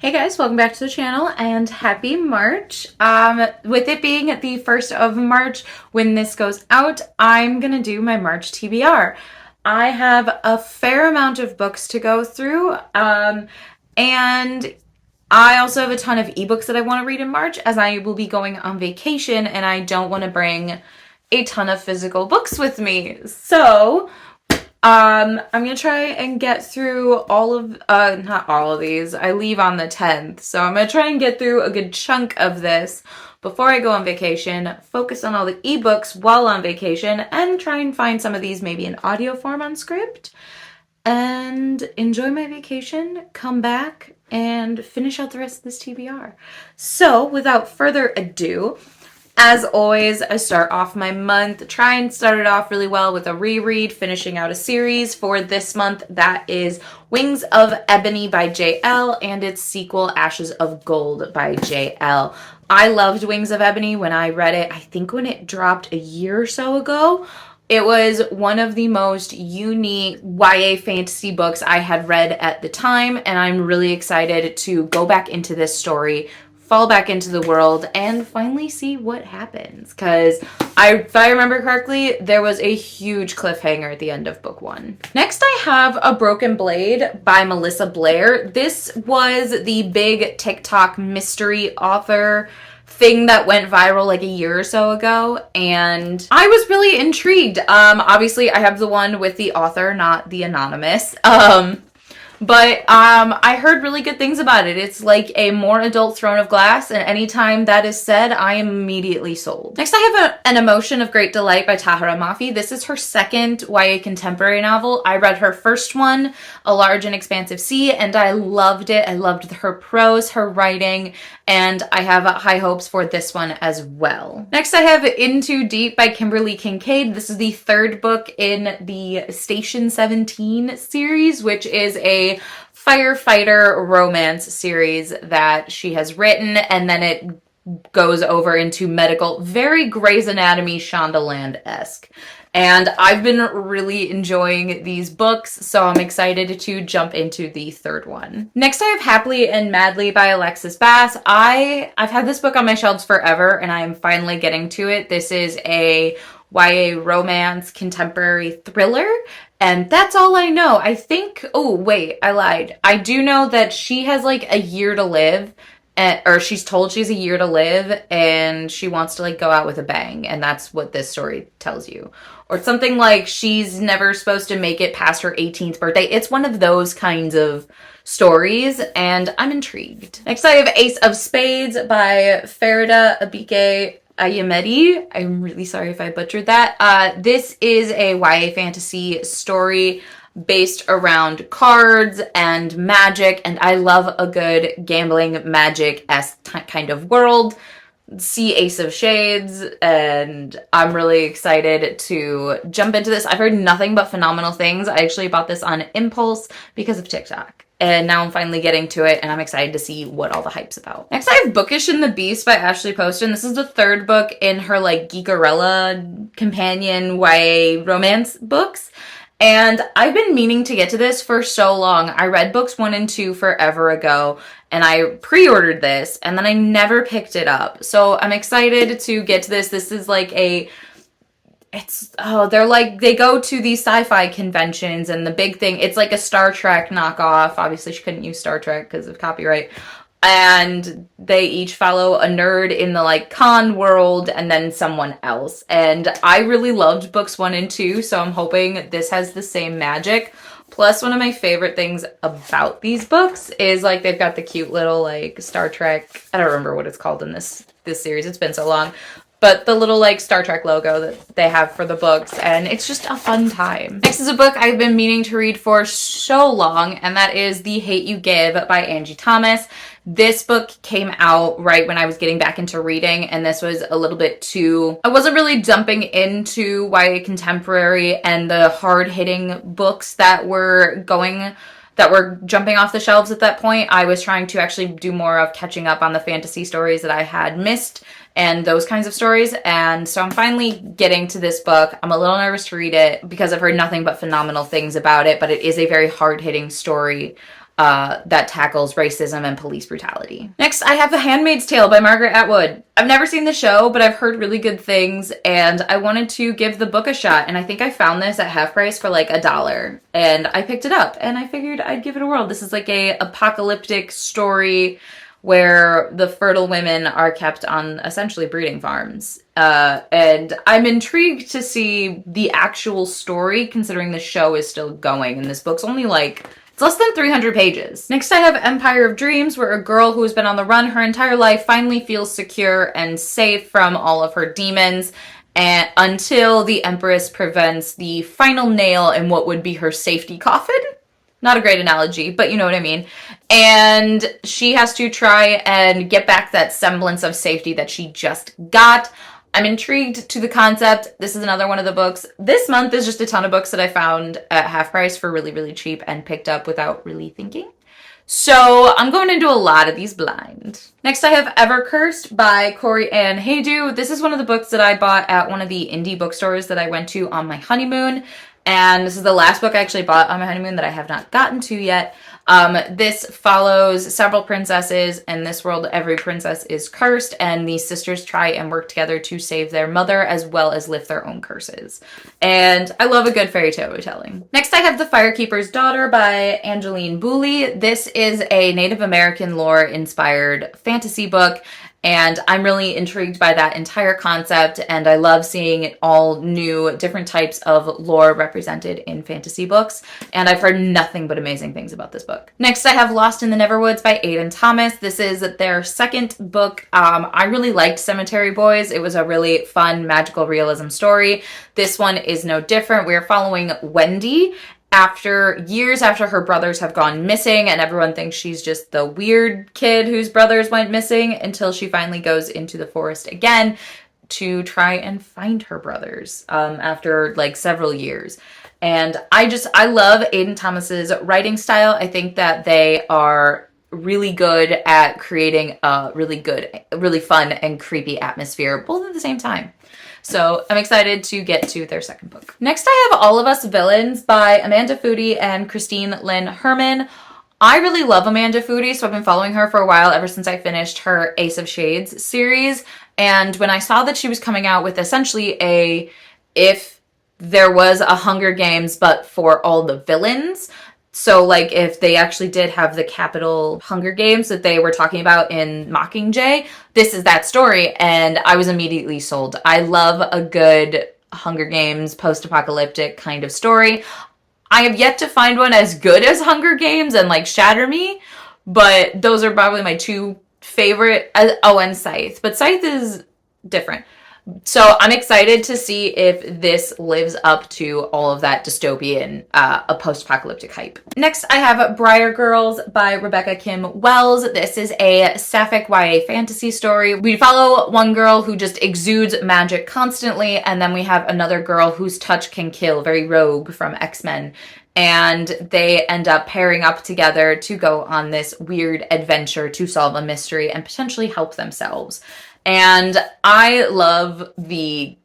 Hey guys, welcome back to the channel and happy March. With it being the 1st of March when this goes out, I'm gonna do my March TBR. I have a fair amount of books to go through, and I also have a ton of ebooks that I want to read in March as I will be going on vacation and I don't want to bring a ton of physical books with me. So I'm gonna try and get through all of, not all of these. I leave on the 10th, so I'm gonna try and get through a good chunk of this before I go on vacation, focus on all the ebooks while on vacation, and try and find some of these maybe in audio form on script, and enjoy my vacation, come back, and finish out the rest of this TBR. So, without further ado, as always, I start off my month, try and start it off really well with a reread, finishing out a series for this month. That is Wings of Ebony by Elle and its sequel, Ashes of Gold by Elle. I loved Wings of Ebony when I read it, I think when it dropped a year or so ago. It was one of the most unique YA fantasy books I had read at the time, and I'm really excited to go back into this story, fall back into the world, and finally see what happens. Because if I remember correctly, there was a huge cliffhanger at the end of book 1. Next, I have A Broken Blade by Melissa Blair. This was the big TikTok mystery author thing that went viral like a year or so ago, and I was really intrigued. Obviously, I have the one with the author, not the anonymous. But I heard really good things about it. It's like a more adult Throne of Glass, and anytime that is said, I am immediately sold. Next, I have An Emotion of Great Delight by Tahereh Mafi. This is her second YA contemporary novel. I read her first one, A Large and Expansive Sea, and I loved it. I loved her prose, her writing, and I have high hopes for this one as well. Next, I have In Too Deep by Kimberly Kincaid. This is the third book in the Station 17 series, which is a firefighter romance series that she has written, and then it goes over into medical, very Grey's Anatomy Shondaland-esque. And I've been really enjoying these books, so I'm excited to jump into the third one. Next, I have Happily and Madly by Alexis Bass. I've had this book on my shelves forever, and I am finally getting to it. This is a YA romance contemporary thriller, and that's all I know. I think, oh wait, I lied. I do know that she has like a year to live, or she's told she's a year to live, and she wants to like go out with a bang, and that's what this story tells you. Or something like she's never supposed to make it past her 18th birthday. It's one of those kinds of stories, and I'm intrigued. Next, I have Ace of Spades by Faridah Abike-Iyimide. I'm really sorry if I butchered that. This is a YA fantasy story based around cards and magic, and I love a good gambling magic-esque kind of world. See Ace of Shades, and I'm really excited to jump into this. I've heard nothing but phenomenal things. I actually bought this on impulse because of TikTok, and now I'm finally getting to it, and I'm excited to see what all the hype's about. Next, I have Bookish and the Beast by Ashley Poston. This is the third book in her like Geekarella companion YA romance books. And I've been meaning to get to this for so long. I read books 1 and 2 forever ago, and I pre-ordered this, and then I never picked it up. So I'm excited to get to this. This is like they go to these sci-fi conventions, and the big thing, it's like a Star Trek knockoff. Obviously, she couldn't use Star Trek because of copyright. And they each follow a nerd in the like con world and then someone else. And I really loved books 1 and 2, so I'm hoping this has the same magic. Plus, one of my favorite things about these books is like they've got the cute little like Star Trek, I don't remember what it's called in this series, it's been so long, but the little like Star Trek logo that they have for the books, and it's just a fun time. Next is a book I've been meaning to read for so long, and that is The Hate You Give by Angie Thomas. This book came out right when I was getting back into reading, and this was a little bit too, I wasn't really jumping into YA contemporary and the hard-hitting books that were jumping off the shelves at that point. I was trying to actually do more of catching up on the fantasy stories that I had missed and those kinds of stories. And so I'm finally getting to this book. I'm a little nervous to read it because I've heard nothing but phenomenal things about it, but it is a very hard-hitting story. that tackles racism and police brutality. Next, I have The Handmaid's Tale by Margaret Atwood. I've never seen the show, but I've heard really good things, and I wanted to give the book a shot, and I think I found this at half price for like $1, and I picked it up, and I figured I'd give it a whirl. This is like a apocalyptic story where the fertile women are kept on essentially breeding farms. And I'm intrigued to see the actual story, considering the show is still going, and this book's only like, it's less than 300 pages. Next, I have Empire of Dreams, where a girl who has been on the run her entire life finally feels secure and safe from all of her demons, and until the Empress prevents the final nail in what would be her safety coffin. Not a great analogy, but you know what I mean. And she has to try and get back that semblance of safety that she just got. I'm intrigued to the concept. This is another one of the books. This month is just a ton of books that I found at half price for really, really cheap and picked up without really thinking. So I'm going into a lot of these blind. Next, I have Ever Cursed by Corey and Haydu. This is one of the books that I bought at one of the indie bookstores that I went to on my honeymoon. And this is the last book I actually bought on my honeymoon that I have not gotten to yet. This follows several princesses. In this world, every princess is cursed, and these sisters try and work together to save their mother as well as lift their own curses. And I love a good fairy tale retelling. Next, I have The Firekeeper's Daughter by Angeline Boulley. This is a Native American lore-inspired fantasy book, and I'm really intrigued by that entire concept, and I love seeing all new, different types of lore represented in fantasy books, and I've heard nothing but amazing things about this book. Next, I have Lost in the Neverwoods by Aiden Thomas. This is their second book. I really liked Cemetery Boys. It was a really fun, magical realism story. This one is no different. We're following Wendy, years after her brothers have gone missing, and everyone thinks she's just the weird kid whose brothers went missing, until she finally goes into the forest again to try and find her brothers after like several years. And I love Aiden Thomas's writing style. I think that they are really good at creating a really fun and creepy atmosphere, both at the same time. So I'm excited to get to their second book. Next, I have All of Us Villains by Amanda Foody and Christine Lynn Herman. I really love Amanda Foody, so I've been following her for a while, ever since I finished her Ace of Shades series. And when I saw that she was coming out with essentially if there was a Hunger Games, but for all the villains. So, like, if they actually did have the capital Hunger Games that they were talking about in Mockingjay, this is that story, and I was immediately sold. I love a good Hunger Games post-apocalyptic kind of story. I have yet to find one as good as Hunger Games and, like, Shatter Me, but those are probably my two favorite. Oh, and Scythe. But Scythe is different. So I'm excited to see if this lives up to all of that dystopian, post-apocalyptic hype. Next, I have Briar Girls by Rebecca Kim Wells. This is a sapphic YA fantasy story. We follow one girl who just exudes magic constantly, and then we have another girl whose touch can kill, very Rogue from X-Men. And they end up pairing up together to go on this weird adventure to solve a mystery and potentially help themselves. And I love the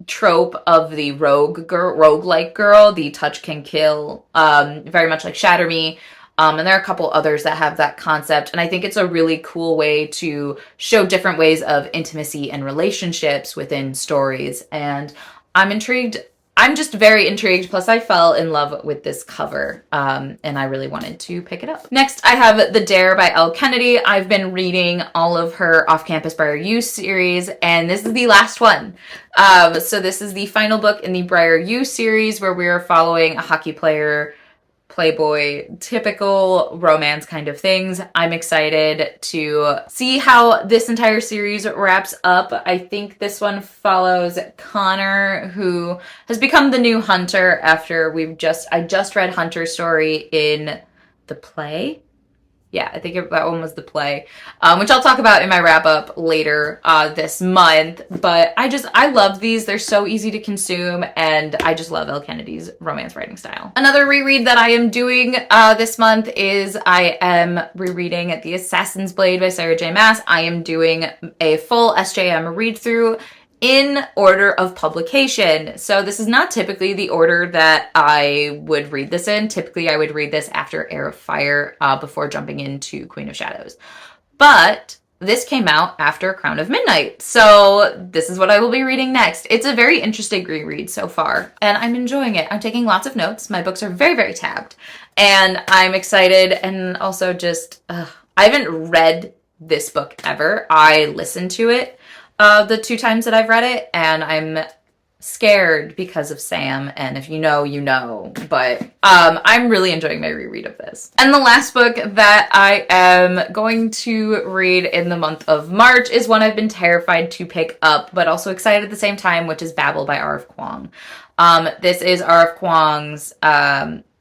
trope of the roguelike girl, the touch can kill, very much like Shatter Me. And there are a couple others that have that concept. And I think it's a really cool way to show different ways of intimacy and relationships within stories. And I'm intrigued. I'm just very intrigued. Plus, I fell in love with this cover, and I really wanted to pick it up. Next, I have The Dare by Elle Kennedy. I've been reading all of her Off-Campus Briar U series, and this is the last one. So this is the final book in the Briar U series, where we are following a hockey player, playboy, typical romance kind of things. I'm excited to see how this entire series wraps up. I think this one follows Connor, who has become the new Hunter after I just read Hunter's story in the play. Yeah, I think that one was the play, which I'll talk about in my wrap-up later this month. But I love these. They're so easy to consume, and I just love Elle Kennedy's romance writing style. Another reread that I am doing this month is I am rereading The Assassin's Blade by Sarah J. Maas. I am doing a full SJM read-through. in order of publication. So this is not typically the order that I would read this in. Typically, I would read this after Heir of Fire before jumping into Queen of Shadows. But this came out after Crown of Midnight, so this is what I will be reading next. It's a very interesting reread so far, and I'm enjoying it. I'm taking lots of notes. My books are very, very tabbed, and I'm excited, and also just, I haven't read this book ever. I listened to it the 2 times that I've read it, and I'm scared because of Sam, and if you know, you know, but I'm really enjoying my reread of this. And the last book that I am going to read in the month of March is one I've been terrified to pick up, but also excited at the same time, which is Babel by R.F. Kuang. This is R.F. Kuang's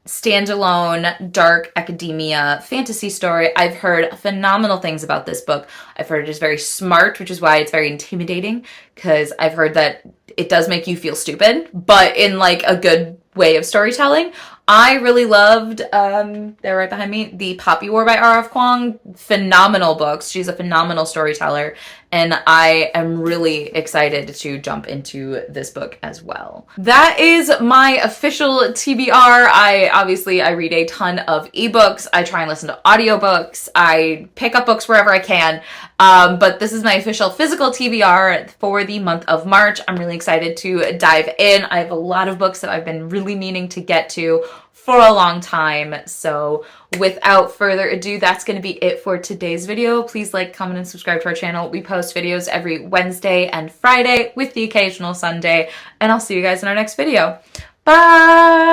standalone dark academia fantasy story. I've heard phenomenal things about this book. I've heard it is very smart, which is why it's very intimidating, because I've heard that it does make you feel stupid, but in like a good way of storytelling. I really loved, they're right behind me, The Poppy War by R.F. Kuang. Phenomenal books. She's a phenomenal storyteller, and I am really excited to jump into this book as well. That is my official TBR. I read a ton of ebooks. I try and listen to audiobooks. I pick up books wherever I can. But this is my official physical TBR for the month of March. I'm really excited to dive in. I have a lot of books that I've been really meaning to get to for a long time. So without further ado, that's going to be it for today's video. Please like, comment, and subscribe to our channel. We post videos every Wednesday and Friday with the occasional Sunday, and I'll see you guys in our next video. Bye!